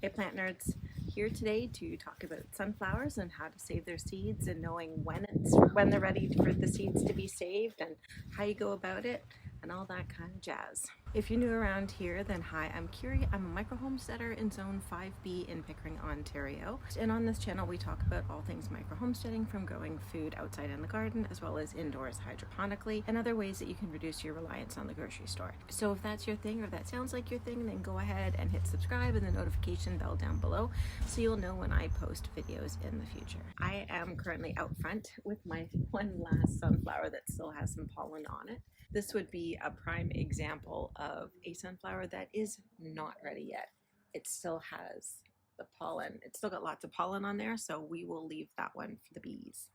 Hey plant nerds, here today to talk about sunflowers and how to save their seeds and knowing when they're ready for the seeds to be saved and how you go about it and all that kind of jazz. If you're new around here, then hi, I'm Kiri. I'm a micro homesteader in Zone 5B in Pickering, Ontario. And on this channel, we talk about all things micro homesteading, from growing food outside in the garden, as well as indoors hydroponically, and other ways that you can reduce your reliance on the grocery store. So if that's your thing, or if that sounds like your thing, then go ahead and hit subscribe and the notification bell down below so you'll know when I post videos in the future. I am currently out front with my one last sunflower that still has some pollen on it. This would be a prime example of a sunflower that is not ready yet. It still has the pollen. It's still got lots of pollen on there, so we will leave that one for the bees.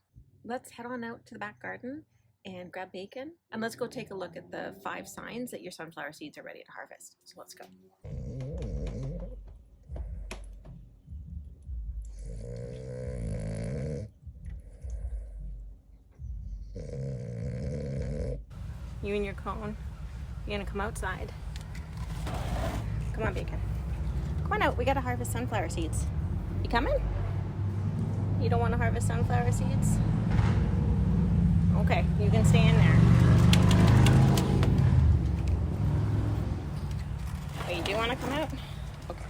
Let's head on out to the back garden and grab bacon, and let's go take a look at the 5 signs that your sunflower seeds are ready to harvest. So let's go. You and your cone, you're gonna come outside. Come on, bacon. Come on out, we gotta harvest sunflower seeds. You coming? You don't wanna harvest sunflower seeds? Okay, you can stay in there. Oh, you do wanna come out? Okay.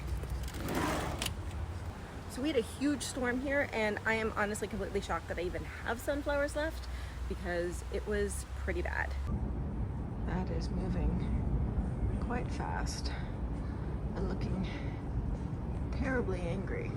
So we had a huge storm here, and I am honestly completely shocked that I even have sunflowers left because it was pretty bad. That is moving quite fast and looking terribly angry.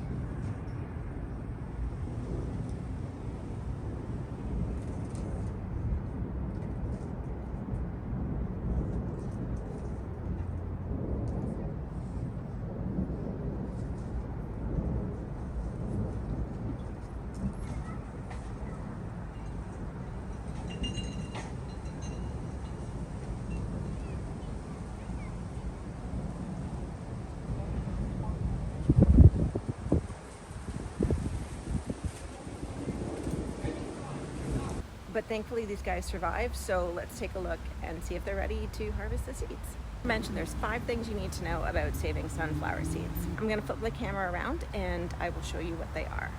But thankfully these guys survived, so let's take a look and see if they're ready to harvest the seeds. I mentioned there's 5 things you need to know about saving sunflower seeds. I'm going to flip the camera around and I will show you what they are.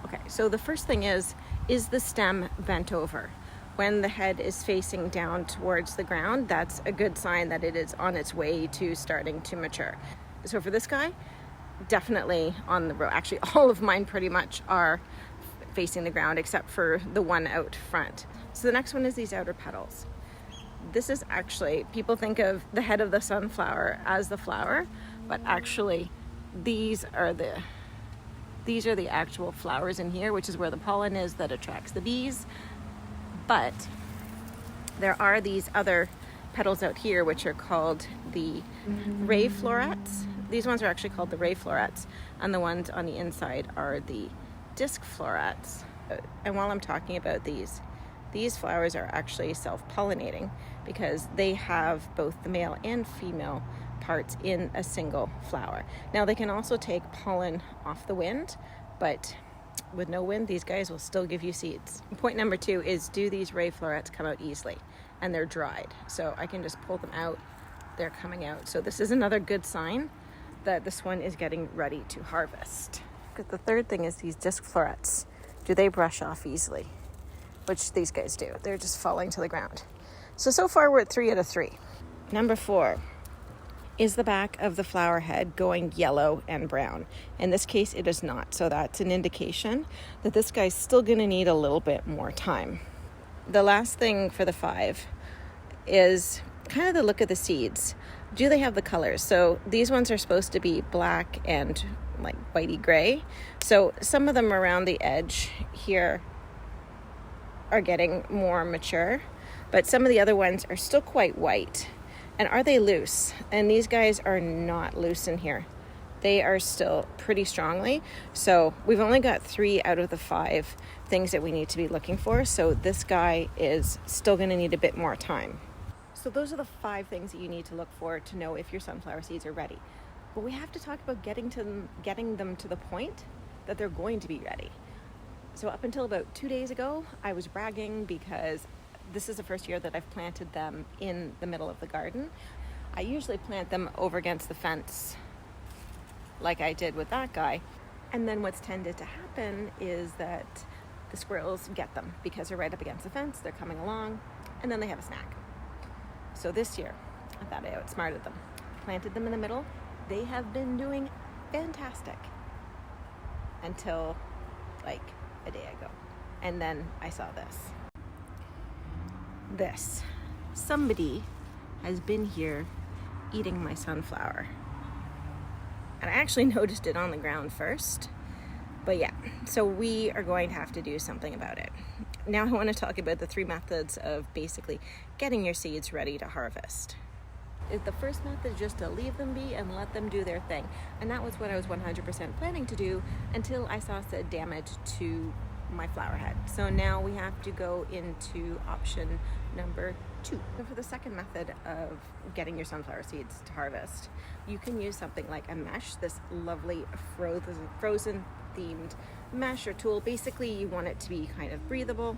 Okay, so the first thing is the stem bent over? When the head is facing down towards the ground, that's a good sign that it is on its way to starting to mature. So for this guy, definitely on the row. Actually, all of mine pretty much are facing the ground except for the one out front. So the next one is these outer petals. This is actually, people think of the head of the sunflower as the flower, but actually these are the actual flowers in here, which is where the pollen is that attracts the bees. But there are these other petals out here which are called the ray florets. These ones are actually called the ray florets, and the ones on the inside are the disc florets. And while I'm talking about these flowers are actually self-pollinating because they have both the male and female parts in a single flower. Now they can also take pollen off the wind, but with no wind, these guys will still give you seeds. Point number 2 is, do these ray florets come out easily? And they're dried, so I can just pull them out. They're coming out. So this is another good sign that this one is getting ready to harvest. The third thing is these disc florets. Do they brush off easily? Which these guys do. They're just falling to the ground. So far we're at 3 out of 3. Number 4 is the back of the flower head going yellow and brown. In this case, it is not. So that's an indication that this guy's still going to need a little bit more time. The last thing for the 5 is kind of the look of the seeds. Do they have the colors? So these ones are supposed to be black and like whitey gray. So some of them around the edge here are getting more mature, but some of the other ones are still quite white. And are they loose? And these guys are not loose in here. They are still pretty strongly. So we've only got 3 out of the 5 things that we need to be looking for. So this guy is still going to need a bit more time. So those are the 5 things that you need to look for to know if your sunflower seeds are ready. But we have to talk about getting them to the point that they're going to be ready. So up until about 2 days ago, I was bragging because this is the first year that I've planted them in the middle of the garden. I usually plant them over against the fence like I did with that guy. And then what's tended to happen is that the squirrels get them because they're right up against the fence, they're coming along, and then they have a snack. So this year, I thought I outsmarted them. Planted them in the middle. They have been doing fantastic until like a day ago. And then I saw this. Somebody has been here eating my sunflower. And I actually noticed it on the ground first. But yeah, so we are going to have to do something about it. Now I want to talk about the 3 methods of basically getting your seeds ready to harvest. The first method is just to leave them be and let them do their thing. And that was what I was 100% planning to do until I saw some damage to my flower head. So now we have to go into option number 2. So for the second method of getting your sunflower seeds to harvest, you can use something like a mesh, this lovely frozen themed mesh or tool. Basically you want it to be kind of breathable,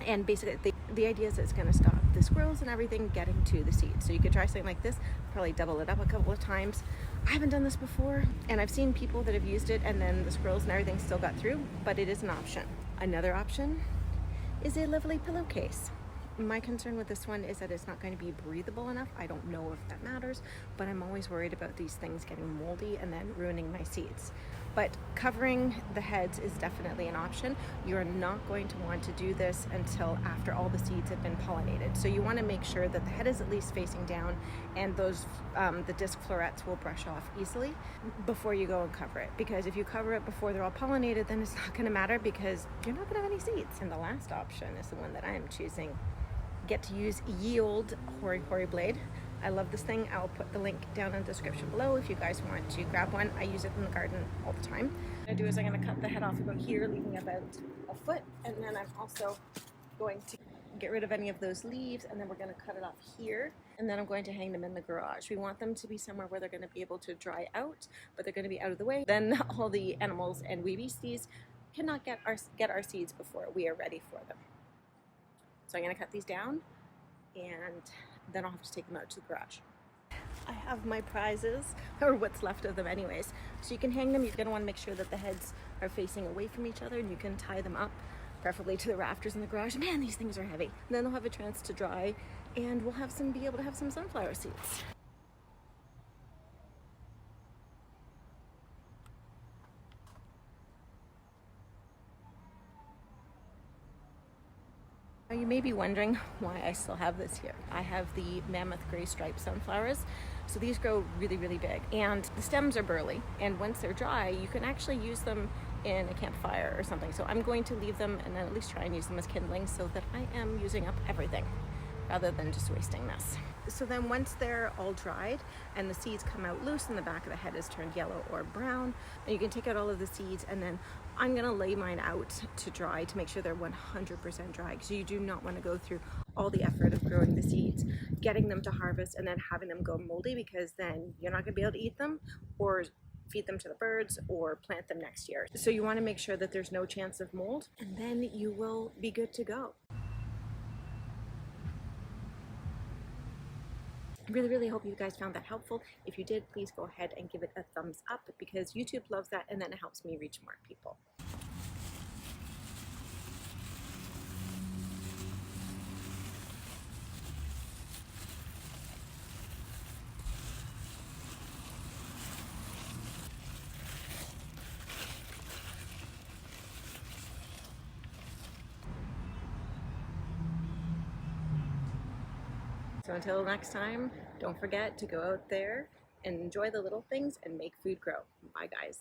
and basically the idea is it's going to stop the squirrels and everything getting to the seeds. So you could try something like this, probably double it up a couple of times. I haven't done this before, and I've seen people that have used it and then the squirrels and everything still got through, but it is an option. Another option is a lovely pillowcase. My concern with this one is that it's not going to be breathable enough. I don't know if that matters, but I'm always worried about these things getting moldy and then ruining my seeds. But covering the heads is definitely an option. You're not going to want to do this until after all the seeds have been pollinated. So you want to make sure that the head is at least facing down, and those the disc florets will brush off easily before you go and cover it. Because if you cover it before they're all pollinated, then it's not going to matter because you're not going to have any seeds. And the last option is the one that I am choosing. Get to use ye old Hori blade. I love this thing. I'll put the link down in the description below if you guys want to grab one. I use it in the garden all the time. What I do is I'm going to cut the head off about here, leaving about a foot, and then I'm also going to get rid of any of those leaves, and then we're going to cut it off here, and then I'm going to hang them in the garage. We want them to be somewhere where they're going to be able to dry out, but they're going to be out of the way. Then all the animals and wee beasties cannot get our seeds before we are ready for them. So I'm going to cut these down, and then I'll have to take them out to the garage. I have my prizes, or what's left of them anyways. So you can hang them. You're going to want to make sure that the heads are facing away from each other, and you can tie them up, preferably to the rafters in the garage. Man, these things are heavy. And then they'll have a chance to dry, and we'll be able to have some sunflower seeds. You may be wondering why I still have this here. I have the mammoth gray striped sunflowers. So these grow really, really big, and the stems are burly, and once they're dry, you can actually use them in a campfire or something. So I'm going to leave them and then at least try and use them as kindling so that I am using up everything rather than just wasting this. So then once they're all dried and the seeds come out loose and the back of the head is turned yellow or brown, and you can take out all of the seeds, and then I'm gonna lay mine out to dry to make sure they're 100% dry, because you do not want to go through all the effort of growing the seeds, getting them to harvest, and then having them go moldy, because then you're not gonna be able to eat them or feed them to the birds or plant them next year. So you want to make sure that there's no chance of mold, and then you will be good to go. I really, really hope you guys found that helpful. If you did, please go ahead and give it a thumbs up, because YouTube loves that, and then it helps me reach more people. So until next time, don't forget to go out there and enjoy the little things and make food grow. Bye, guys.